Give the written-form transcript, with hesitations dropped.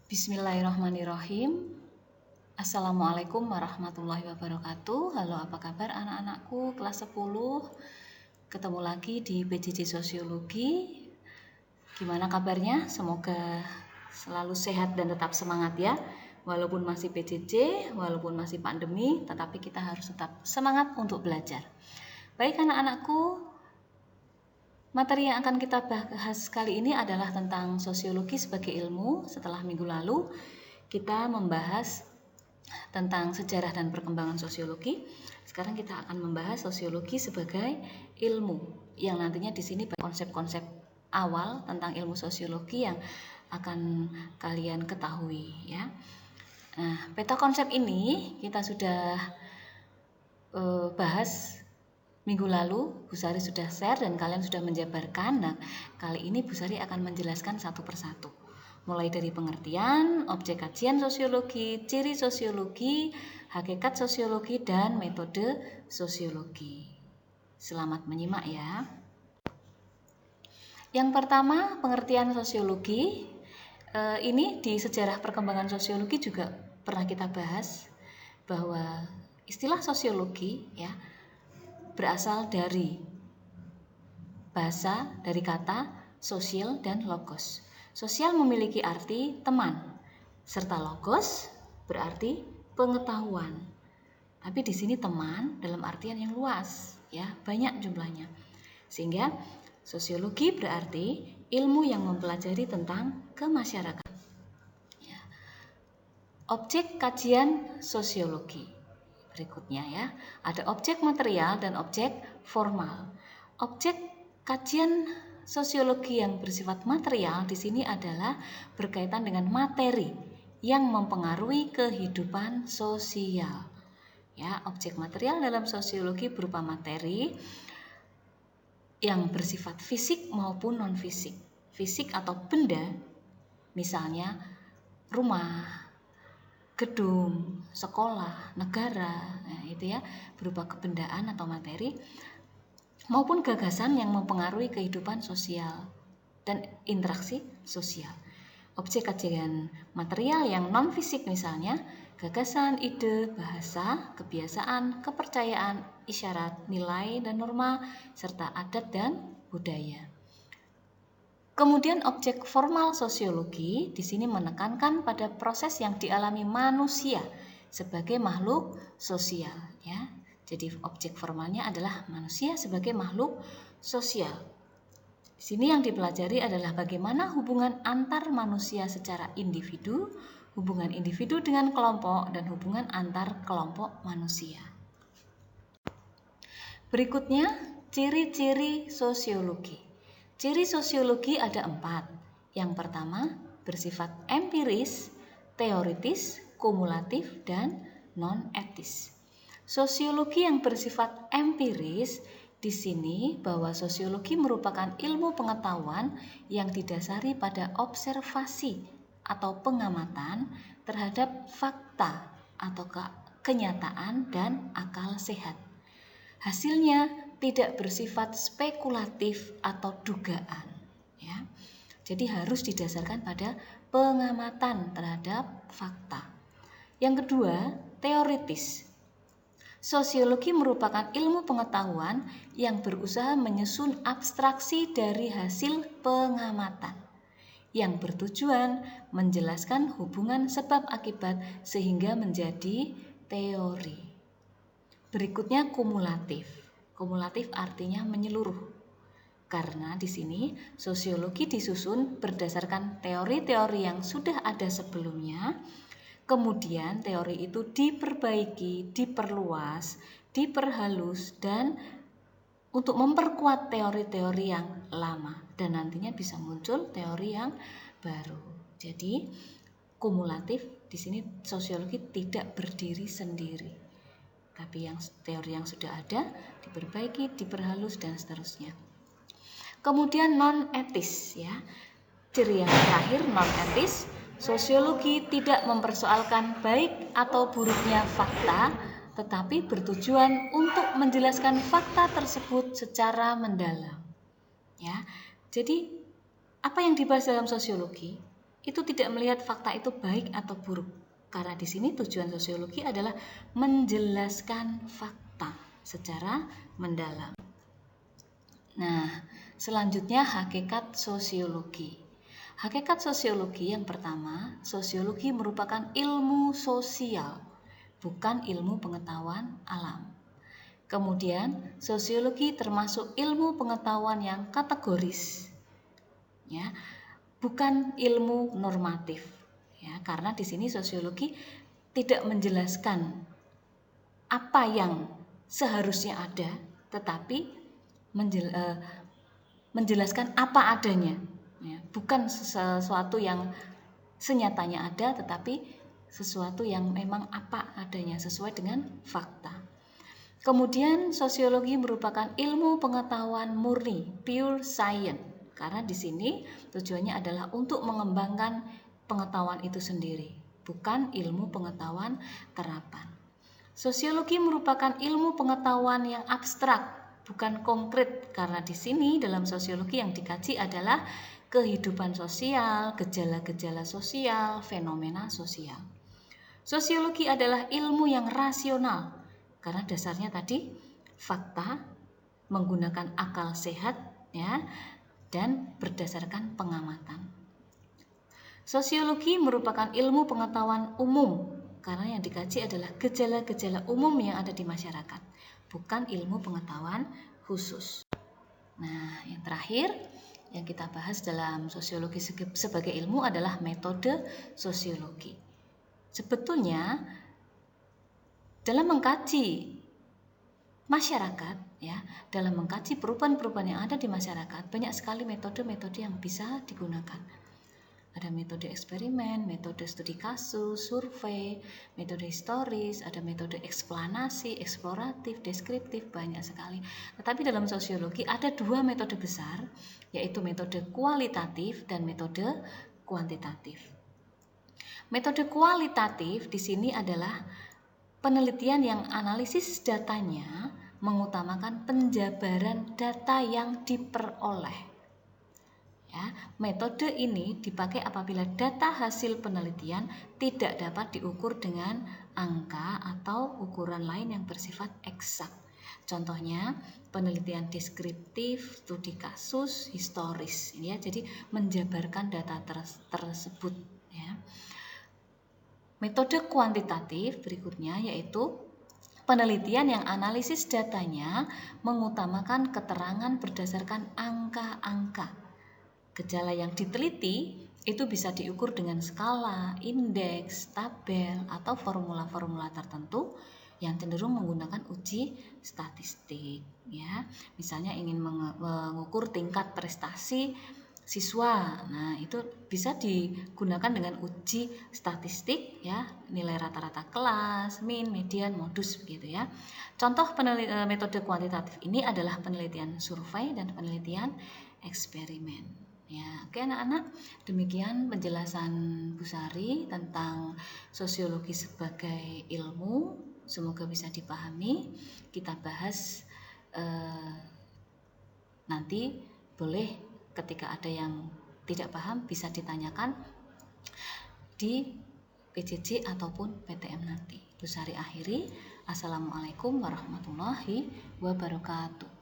Bismillahirrahmanirrahim. Assalamualaikum warahmatullahi wabarakatuh. Halo, apa kabar anak-anakku kelas 10? Ketemu lagi di PJJ Sosiologi. Gimana kabarnya? Semoga selalu sehat dan tetap semangat ya. Walaupun masih PJJ, walaupun masih pandemi, tetapi kita harus tetap semangat untuk belajar. Baik anak-anakku, materi yang akan kita bahas kali ini adalah tentang sosiologi sebagai ilmu. Setelah minggu lalu kita membahas tentang sejarah dan perkembangan sosiologi. Sekarang kita akan membahas sosiologi sebagai ilmu, yang nantinya di sini konsep-konsep awal tentang ilmu sosiologi yang akan kalian ketahui ya. Nah, peta konsep ini kita sudah bahas minggu lalu. Bu Sari sudah share dan kalian sudah menjabarkan. Nah, kali ini Bu Sari akan menjelaskan satu persatu. Mulai dari pengertian, objek kajian sosiologi, ciri sosiologi, hakikat sosiologi, dan metode sosiologi. Selamat menyimak ya. Yang pertama, pengertian sosiologi. Ini di sejarah perkembangan sosiologi juga pernah kita bahas bahwa istilah sosiologi ya berasal dari bahasa, dari kata sosial dan logos. Sosial memiliki arti teman, serta logos berarti pengetahuan. Tapi di sini teman dalam artian yang luas, ya, banyak jumlahnya. Sehingga sosiologi berarti ilmu yang mempelajari tentang kemasyarakatan. Ya. Objek kajian sosiologi. Berikutnya ya, ada objek material dan objek formal. Objek kajian sosiologi yang bersifat material di sini adalah berkaitan dengan materi yang mempengaruhi kehidupan sosial. Ya, objek material dalam sosiologi berupa materi yang bersifat fisik maupun non-fisik. Fisik atau benda, misalnya rumah, gedung, sekolah, negara, nah itu ya, berupa kebendaan atau materi, maupun gagasan yang mempengaruhi kehidupan sosial dan interaksi sosial. Objek kajian material yang non-fisik misalnya gagasan, ide, bahasa, kebiasaan, kepercayaan, isyarat, nilai dan norma, serta adat dan budaya. Kemudian objek formal sosiologi di sini menekankan pada proses yang dialami manusia sebagai makhluk sosial ya. Jadi objek formalnya adalah manusia sebagai makhluk sosial. Di sini yang dipelajari adalah bagaimana hubungan antar manusia secara individu, hubungan individu dengan kelompok, dan hubungan antar kelompok manusia. Berikutnya, ciri-ciri sosiologi. Ciri sosiologi ada 4. Yang pertama, bersifat empiris, teoritis, kumulatif, dan non-etis. Sosiologi yang bersifat empiris di sini bahwa sosiologi merupakan ilmu pengetahuan yang didasari pada observasi atau pengamatan terhadap fakta atau kenyataan dan akal sehat. Hasilnya tidak bersifat spekulatif atau dugaan ya. Jadi harus didasarkan pada pengamatan terhadap fakta. Yang kedua, teoritis. Sosiologi merupakan ilmu pengetahuan yang berusaha menyusun abstraksi dari hasil pengamatan yang bertujuan menjelaskan hubungan sebab akibat sehingga menjadi teori. Berikutnya kumulatif. Kumulatif artinya menyeluruh. Karena di sini sosiologi disusun berdasarkan teori-teori yang sudah ada sebelumnya. Kemudian teori itu diperbaiki, diperluas, diperhalus dan untuk memperkuat teori-teori yang lama dan nantinya bisa muncul teori yang baru. Jadi kumulatif di sini sosiologi tidak berdiri sendiri. Tapi yang teori yang sudah ada diperbaiki, diperhalus dan seterusnya. Kemudian non-etis ya. Ciri yang terakhir non-etis, sosiologi tidak mempersoalkan baik atau buruknya fakta, tetapi bertujuan untuk menjelaskan fakta tersebut secara mendalam. Ya. Jadi apa yang dibahas dalam sosiologi itu tidak melihat fakta itu baik atau buruk. Karena di sini tujuan sosiologi adalah menjelaskan fakta secara mendalam. Nah, selanjutnya hakikat sosiologi. Hakikat sosiologi yang pertama, sosiologi merupakan ilmu sosial, bukan ilmu pengetahuan alam. Kemudian, sosiologi termasuk ilmu pengetahuan yang kategoris, ya, bukan ilmu normatif, ya, karena di sini sosiologi tidak menjelaskan apa yang seharusnya ada, tetapi menjelaskan apa adanya, ya, bukan sesuatu yang senyatanya ada, tetapi sesuatu yang memang apa adanya sesuai dengan fakta. Kemudian sosiologi merupakan ilmu pengetahuan murni, pure science, karena di sini tujuannya adalah untuk mengembangkan pengetahuan itu sendiri, bukan ilmu pengetahuan terapan. Sosiologi merupakan ilmu pengetahuan yang abstrak, bukan konkret, karena di sini dalam sosiologi yang dikaji adalah kehidupan sosial, gejala-gejala sosial, fenomena sosial. Sosiologi adalah ilmu yang rasional, karena dasarnya tadi fakta, menggunakan akal sehat, ya, dan berdasarkan pengamatan. Sosiologi merupakan ilmu pengetahuan umum, karena yang dikaji adalah gejala-gejala umum yang ada di masyarakat, bukan ilmu pengetahuan khusus. Nah, yang terakhir yang kita bahas dalam sosiologi sebagai ilmu adalah metode sosiologi. Sebetulnya dalam mengkaji masyarakat, ya, dalam mengkaji perubahan-perubahan yang ada di masyarakat, banyak sekali metode-metode yang bisa digunakan. Ada metode eksperimen, metode studi kasus, survei, metode historis, ada metode eksplanasi, eksploratif, deskriptif, banyak sekali. Tetapi dalam sosiologi ada dua metode besar, yaitu metode kualitatif dan metode kuantitatif. Metode kualitatif di sini adalah penelitian yang analisis datanya mengutamakan penjabaran data yang diperoleh. Ya, metode ini dipakai apabila data hasil penelitian tidak dapat diukur dengan angka atau ukuran lain yang bersifat eksak. Contohnya penelitian deskriptif, studi kasus, historis, ya, jadi menjabarkan data tersebut. Ya. Metode kuantitatif berikutnya yaitu penelitian yang analisis datanya mengutamakan keterangan berdasarkan angka-angka. Gejala yang diteliti itu bisa diukur dengan skala, indeks, tabel, atau formula-formula tertentu yang cenderung menggunakan uji statistik. Ya, misalnya ingin mengukur tingkat prestasi siswa, nah itu bisa digunakan dengan uji statistik, ya, nilai rata-rata kelas, min, median, modus, begitu ya. Contoh metode kuantitatif ini adalah penelitian survei dan penelitian eksperimen. Ya, oke anak-anak, demikian penjelasan Bu Sari tentang sosiologi sebagai ilmu. Semoga bisa dipahami. Kita bahas nanti, boleh ketika ada yang tidak paham bisa ditanyakan di PJJ ataupun PTM nanti. Bu Sari akhiri. Assalamualaikum warahmatullahi wabarakatuh.